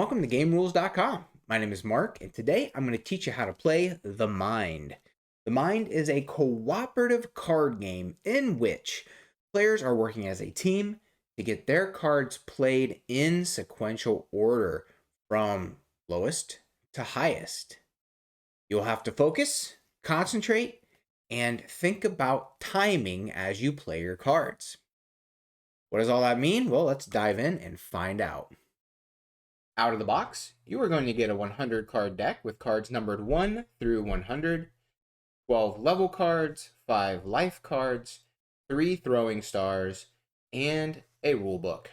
welcome to GameRules.com. My name is Mark, and today I'm going to teach you how to play The Mind. The Mind is a cooperative card game in which players are working as a team to get their cards played in sequential order from lowest to highest. You'll have to focus, concentrate, and think about timing as you play your cards. What does all that mean? Well, let's dive in and find out. Out of the box, you are going to get a 100 card deck with cards numbered 1 through 100, 12 level cards, 5 life cards, 3 throwing stars, and a rule book.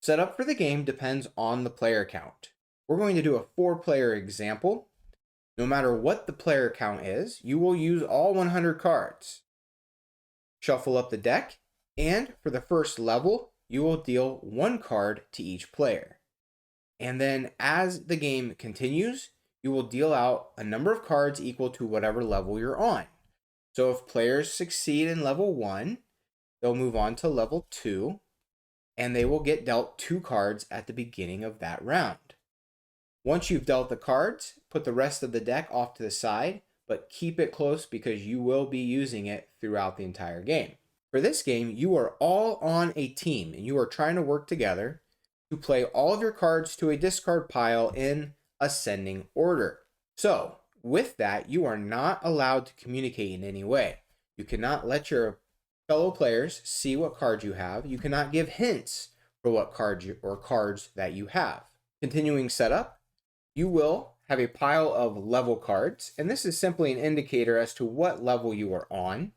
Setup for the game depends on the player count. We're going to do a 4-player example. No matter what the player count is, you will use all 100 cards. Shuffle up the deck, and for the first level, you will deal 1 card to each player. And then as the game continues, you will deal out a number of cards equal to whatever level you're on. So if players succeed in level 1, they'll move on to level 2, and they will get dealt 2 cards at the beginning of that round. Once you've dealt the cards, put the rest of the deck off to the side, but keep it close because you will be using it throughout the entire game. For this game, you are all on a team, and you are trying to work together to play all of your cards to a discard pile in ascending order. So, with that, you are not allowed to communicate in any way. You cannot let your fellow players see what cards you have. You cannot give hints for what cards that you have. Continuing setup, you will have a pile of level cards, and this is simply an indicator as to what level you are on.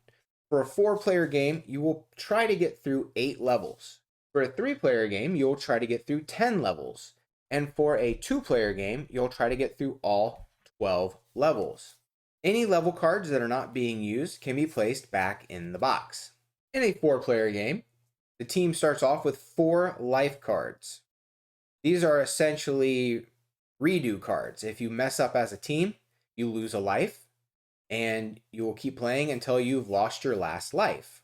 For a 4-player game, you will try to get through 8 levels. For a 3-player game, you'll try to get through 10 levels. And for a 2-player game, you'll try to get through all 12 levels. Any level cards that are not being used can be placed back in the box. In a 4-player game, the team starts off with 4 life cards. These are essentially redo cards. If you mess up as a team, you lose a life, and you will keep playing until you've lost your last life.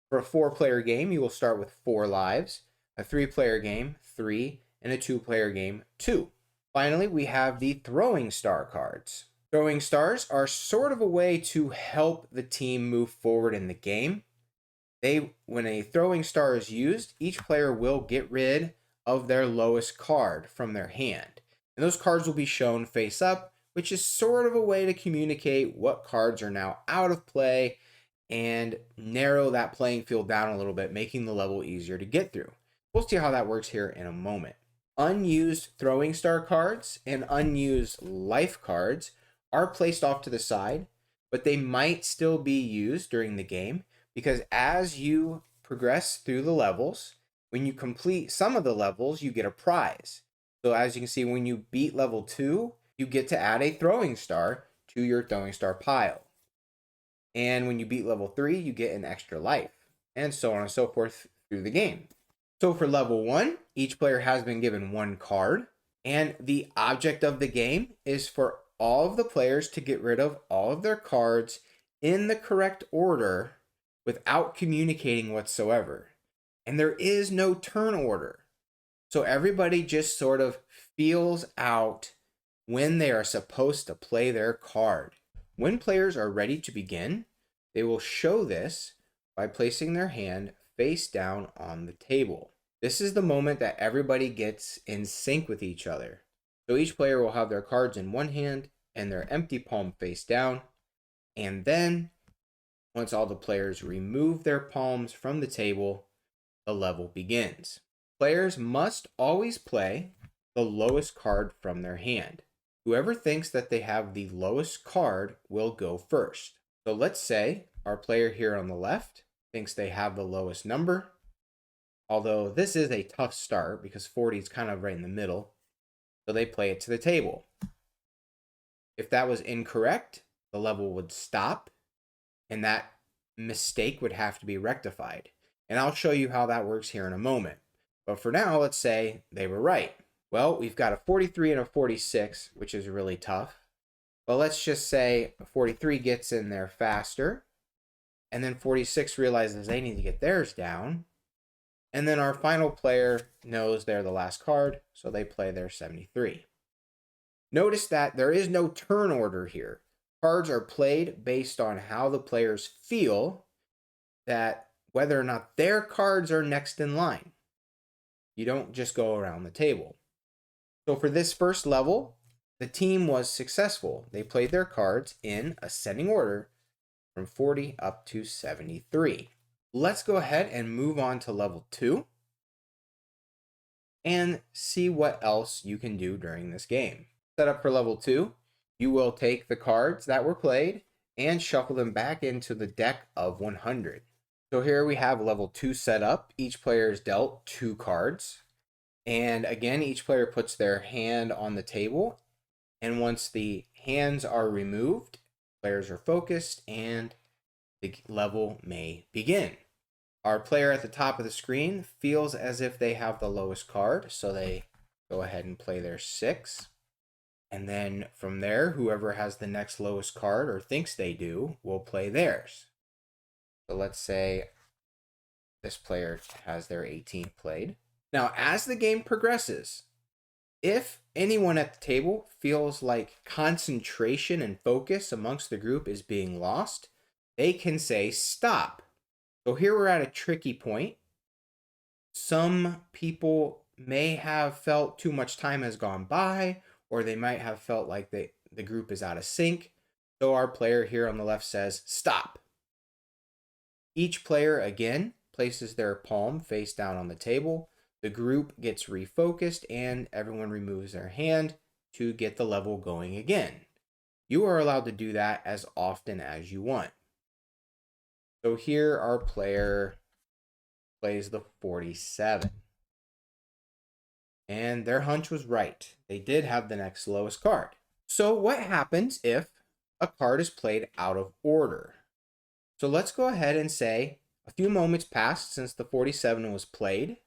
For a 4-player game, you will start with 4 lives, a 3-player game, 3, and a 2-player game, 2. Finally, we have the throwing star cards. Throwing stars are sort of a way to help the team move forward in the game. When a throwing star is used, each player will get rid of their lowest card from their hand. And those cards will be shown face up, which is sort of a way to communicate what cards are now out of play and narrow that playing field down a little bit, making the level easier to get through. We'll see how that works here in a moment. Unused throwing star cards and unused life cards are placed off to the side, but they might still be used during the game because as you progress through the levels, when you complete some of the levels, you get a prize. So as you can see, when you beat level 2, you get to add a throwing star to your throwing star pile. And when you beat level 3, you get an extra life, and so on and so forth through the game. So for level 1, each player has been given 1 card, and the object of the game is for all of the players to get rid of all of their cards in the correct order without communicating whatsoever. And there is no turn order. So everybody just sort of feels out when they are supposed to play their card. When players are ready to begin, they will show this by placing their hand face down on the table. This is the moment that everybody gets in sync with each other. So each player will have their cards in one hand and their empty palm face down. And then, once all the players remove their palms from the table, the level begins. Players must always play the lowest card from their hand. Whoever thinks that they have the lowest card will go first. So let's say our player here on the left thinks they have the lowest number, although this is a tough start because 40 is kind of right in the middle. So they play it to the table. If that was incorrect, the level would stop and that mistake would have to be rectified. And I'll show you how that works here in a moment. But for now, let's say they were right. Well, we've got a 43 and a 46, which is really tough. But let's just say 43 gets in there faster, and then 46 realizes they need to get theirs down, And then our final player knows they're the last card, so they play their 73. Notice that there is no turn order here. Cards are played based on how the players feel that whether or not their cards are next in line. You don't just go around the table. So for this first level, the team was successful. They played their cards in ascending order from 40 up to 73. Let's go ahead and move on to level 2 and see what else you can do during this game. Set up for level 2, you will take the cards that were played and shuffle them back into the deck of 100. So here we have level 2 set up. Each player is dealt 2 cards. And again, each player puts their hand on the table. And once the hands are removed, players are focused and the level may begin. Our player at the top of the screen feels as if they have the lowest card, so they go ahead and play their 6. And then from there, whoever has the next lowest card or thinks they do will play theirs. So let's say this player has their 18 played. Now, as the game progresses, if anyone at the table feels like concentration and focus amongst the group is being lost, they can say stop. So here we're at a tricky point. Some people may have felt too much time has gone by, or they might have felt like the group is out of sync. So our player here on the left says stop. Each player again places their palm face down on the table. The group gets refocused and everyone removes their hand to get the level going again. You are allowed to do that as often as you want. So here our player plays the 47. And their hunch was right. They did have the next lowest card. So what happens if a card is played out of order? So let's go ahead and say a few moments passed since the 47 was played,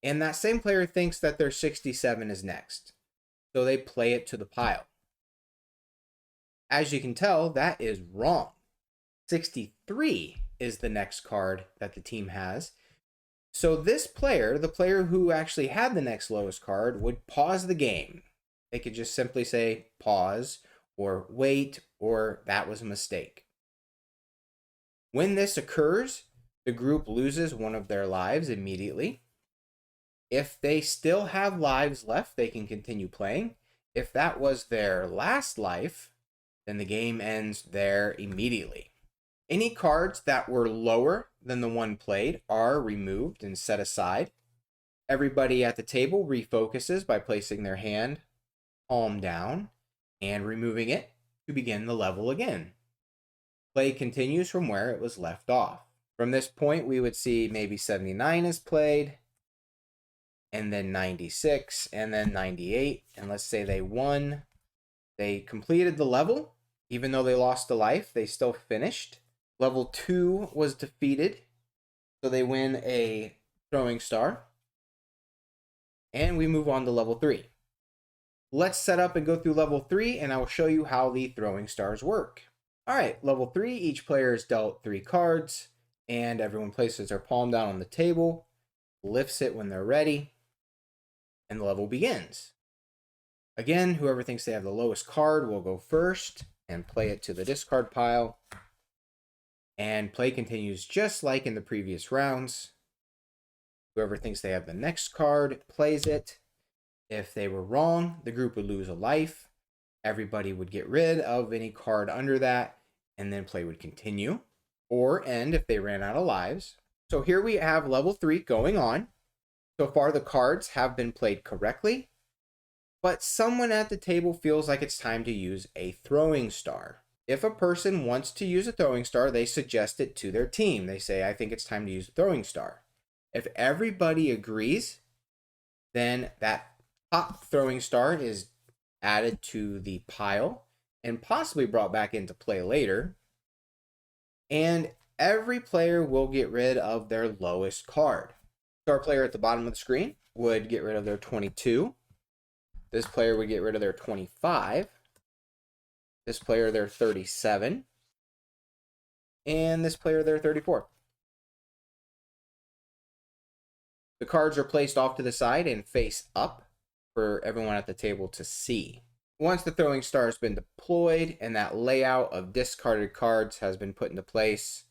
and that same player thinks that their 67 is next. So they play it to the pile. As you can tell, that is wrong. 63 is the next card that the team has. So this player, the player who actually had the next lowest card, would pause the game. They could just simply say pause or wait or that was a mistake. When this occurs, the group loses one of their lives immediately. If they still have lives left, they can continue playing. If that was their last life, then the game ends there immediately. Any cards that were lower than the one played are removed and set aside. Everybody at the table refocuses by placing their hand palm down and removing it to begin the level again. Play continues from where it was left off. From this point, we would see maybe 79 is played, and then 96, and then 98. And let's say they won. They completed the level. Even though they lost a life, they still finished. Level 2 was defeated, so they win a throwing star. And we move on to level 3. Let's set up and go through level 3, and I will show you how the throwing stars work. All right, level 3, each player is dealt 3 cards, and everyone places their palm down on the table, lifts it when they're ready, and the level begins. Again, whoever thinks they have the lowest card will go first and play it to the discard pile. And play continues just like in the previous rounds. Whoever thinks they have the next card plays it. If they were wrong, the group would lose a life. Everybody would get rid of any card under that, and then play would continue or end if they ran out of lives. So here we have level 3 going on. So far, the cards have been played correctly, but someone at the table feels like it's time to use a throwing star. If a person wants to use a throwing star, they suggest it to their team. They say, I think it's time to use a throwing star. If everybody agrees, then that top throwing star is added to the pile and possibly brought back into play later. And every player will get rid of their lowest card. So our player at the bottom of the screen would get rid of their 22. This player would get rid of their 25. This player their 37. And this player their 34. The cards are placed off to the side and face up for everyone at the table to see. Once the throwing star has been deployed and that layout of discarded cards has been put into place,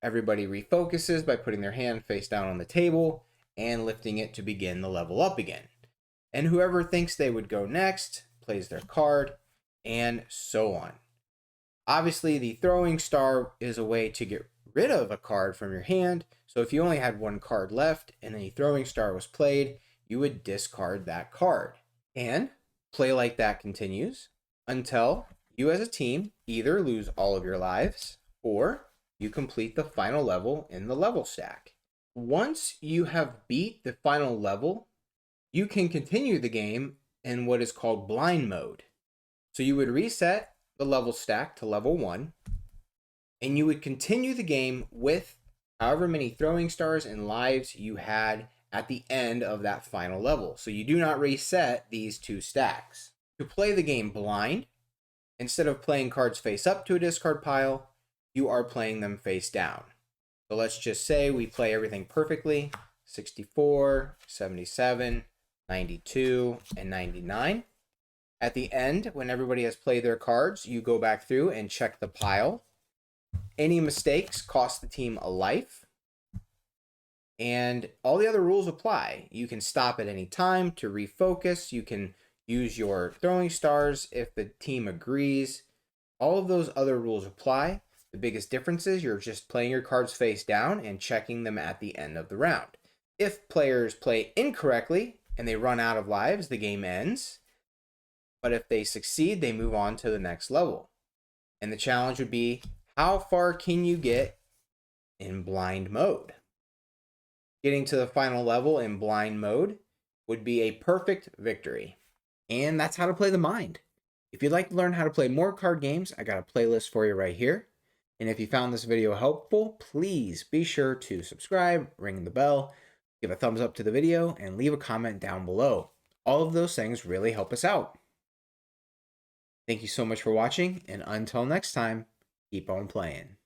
everybody refocuses by putting their hand face down on the table and lifting it to begin the level up again. And whoever thinks they would go next plays their card, and so on. Obviously, the throwing star is a way to get rid of a card from your hand. So if you only had one card left and the throwing star was played, you would discard that card. And play like that continues until you as a team either lose all of your lives or you complete the final level in the level stack. Once you have beat the final level, you can continue the game in what is called blind mode. So you would reset the level stack to level 1, and you would continue the game with however many throwing stars and lives you had at the end of that final level. So you do not reset these two stacks. To play the game blind, instead of playing cards face up to a discard pile, you are playing them face down. So let's just say we play everything perfectly, 64, 77, 92, and 99. At the end, when everybody has played their cards, you go back through and check the pile. Any mistakes cost the team a life. And all the other rules apply. You can stop at any time to refocus. You can use your throwing stars if the team agrees. All of those other rules apply. The biggest difference is you're just playing your cards face down and checking them at the end of the round. If players play incorrectly and they run out of lives, the game ends. But if they succeed, they move on to the next level. And the challenge would be, how far can you get in blind mode? Getting to the final level in blind mode would be a perfect victory. And that's how to play the mind. If you'd like to learn how to play more card games, I got a playlist for you right here. And if you found this video helpful, please be sure to subscribe, ring the bell, give a thumbs up to the video, and leave a comment down below. All of those things really help us out. Thank you so much for watching, and until next time, keep on playing.